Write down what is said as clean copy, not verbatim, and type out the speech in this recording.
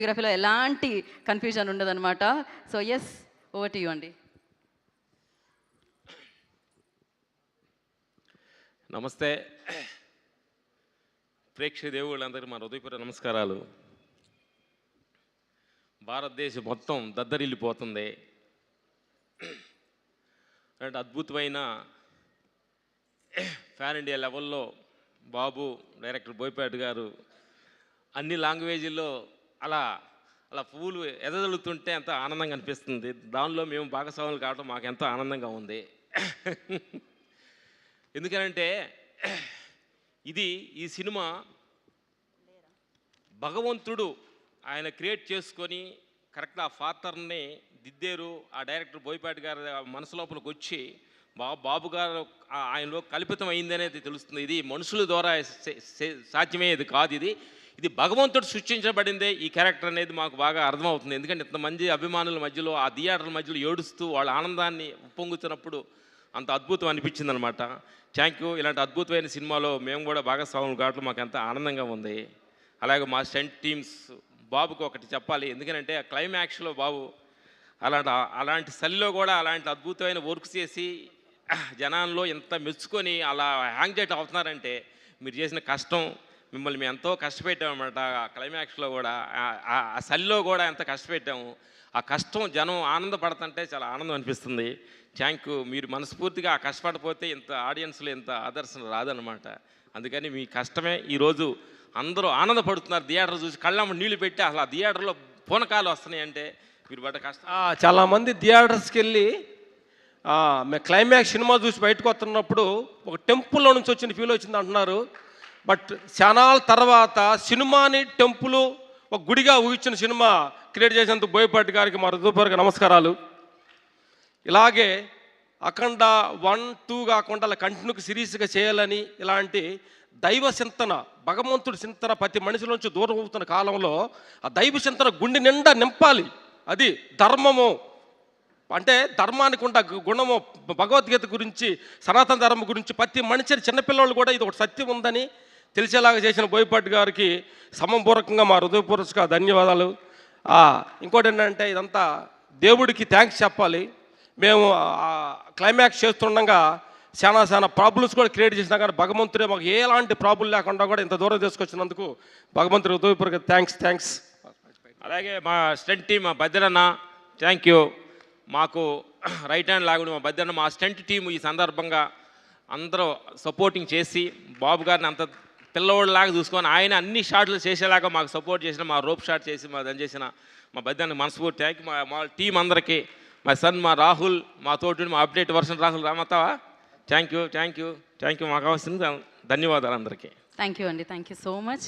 ఫోటోగ్రఫీలో ఎలాంటి కన్ఫ్యూజన్ ఉండదన్నమాట. So yes, over to you అండి. నమస్తే ప్రేక్షక దేవుళ్ళందరికీ మా హృదయపూర్వక నమస్కారాలు. భారతదేశం మొత్తం దద్దరిల్లిపోతుంది. అంటే అద్భుతమైన ఫ్యాన్ ఇండియా లెవెల్లో బాబు డైరెక్టర్ బోయపాటి గారు అన్ని లాంగ్వేజీల్లో అలా అలా పువ్వులు ఎదజల్లుతుంటే ఎంతో ఆనందంగా అనిపిస్తుంది. దానిలో మేము భాగస్వాములు కావడం మాకు ఎంతో ఆనందంగా ఉంది. ఎందుకనంటే ఈ సినిమా భగవంతుడు ఆయన క్రియేట్ చేసుకొని కరెక్ట్ ఆ పాత్రని దిద్దేరు. ఆ డైరెక్టర్ బోయపాటి గారు మనసు లోపలికి వచ్చి బాబు గారు ఆయనలో కల్పితం అయిందనేది తెలుస్తుంది. ఇది మనుషుల ద్వారా సాధ్యమయ్యేది కాదు. ఇది భగవంతుడు సృష్టించబడిందే ఈ క్యారెక్టర్ అనేది మాకు బాగా అర్థమవుతుంది. ఎందుకంటే ఇంతమంది అభిమానుల మధ్యలో ఆ థియేటర్ల మధ్యలో ఏడుస్తూ వాళ్ళ ఆనందాన్ని ఉప్పొంగుతున్నప్పుడు అంత అద్భుతం అనిపించింది అనమాట. Thank you. ఇలాంటి అద్భుతమైన సినిమాలో మేము కూడా భాగస్వాములు కావడం మాకు ఎంత ఆనందంగా ఉంది. అలాగే మా స్టంట్ టీమ్స్ బాబుకి ఒకటి చెప్పాలి. ఎందుకంటే ఆ క్లైమాక్స్లో బాబు అలాంటి చలిలో కూడా అలాంటి అద్భుతమైన వర్క్ చేసి జనాల్లో ఎంత మెచ్చుకొని అలా యాంగ్జైటీ అవుతున్నారంటే మీరు చేసిన కష్టం, మిమ్మల్ని మేము ఎంతో కష్టపెట్టామన్నమాట. ఆ క్లైమాక్స్లో కూడా ఆ చలిలో కూడా ఎంత కష్టపెట్టాము. ఆ కష్టం జనం ఆనందపడుతుంటే చాలా ఆనందం అనిపిస్తుంది. Thank you. మీరు మనస్ఫూర్తిగా ఆ కష్టపడిపోతే ఇంత ఆడియన్స్లో ఇంత ఆదర్శన రాదనమాట. అందుకని మీ కష్టమే ఈరోజు అందరూ ఆనందపడుతున్నారు. థియేటర్ చూసి కళ్ళమ్మ నీళ్లు పెట్టి అసలు ఆ థియేటర్లో పూనకాలు వస్తున్నాయి అంటే మీరు పడ్డ కష్టం. చాలామంది థియేటర్స్కి వెళ్ళి మేము క్లైమాక్స్ సినిమా చూసి బయటకు వస్తున్నప్పుడు ఒక టెంపుల్లో నుంచి వచ్చిన ఫీల్ వచ్చింది అంటున్నారు. బట్ చానాల తర్వాత సినిమాని టెంపుల్ ఒక గుడిగా ఊహించిన సినిమా క్రియేట్ చేసినందుకు బోయపాటి గారికి మా హృదయపూర్వక నమస్కారాలు. ఇలాగే అఖండ 1, 2 కాకుండా అలా కంటిన్యూగా సిరీస్గా చేయాలని ఇలాంటి దైవ చింతన, భగవంతుడి చింతన ప్రతి మనిషిలోంచి దూరం అవుతున్న కాలంలో ఆ దైవ చింతన గుండె నిండా నింపాలి. అది ధర్మము. అంటే ధర్మానికి ఉన్న గుణము, భగవద్గీత గురించి, సనాతన ధర్మం గురించి ప్రతి మనిషి చిన్నపిల్లలు కూడా ఇది ఒక సత్యం ఉందని తెలిసేలాగా చేసిన బోయపాటి గారికి సమపూర్వకంగా మా హృదయపూర్వక ధన్యవాదాలు. ఇంకోటి ఏంటంటే ఇదంతా దేవుడికి థ్యాంక్స్ చెప్పాలి. మేము క్లైమాక్స్ చేస్తుండగా చాలా ప్రాబ్లమ్స్ కూడా క్రియేట్ చేసినా కానీ భగవంతుడే మాకు ఎలాంటి ప్రాబ్లం లేకుండా కూడా ఇంత దూరం తీసుకొచ్చినందుకు భగవంతుడి హృదయపూర్వక థ్యాంక్స్. అలాగే మా స్టంట్ టీం మా బద్దెరన్న థ్యాంక్ యూ. మాకు రైట్ హ్యాండ్ లాగుండి మా బద్దెరన్న, మా స్టంట్ టీం ఈ సందర్భంగా అందరూ సపోర్టింగ్ చేసి బాబు గారిని అంత పిల్లవాళ్ళలాగా చూసుకొని ఆయన అన్ని షాట్లు చేసేలాగా మాకు సపోర్ట్ చేసిన, మా రోప్ షాట్ చేసి మా దాన్ని చేసిన మా బద్దెరన్న మనస్ఫూర్తి థ్యాంక్ యూ. మా టీం అందరికీ, మా సన్ మా రాహుల్, మా తోటి మా అప్డేట్ వర్షన్ రాహుల్ రామతావా థ్యాంక్ యూ. మాకు కావాల్సింది ధన్యవాదాలు అందరికీ. థ్యాంక్ యూ అండి. Thank you so much.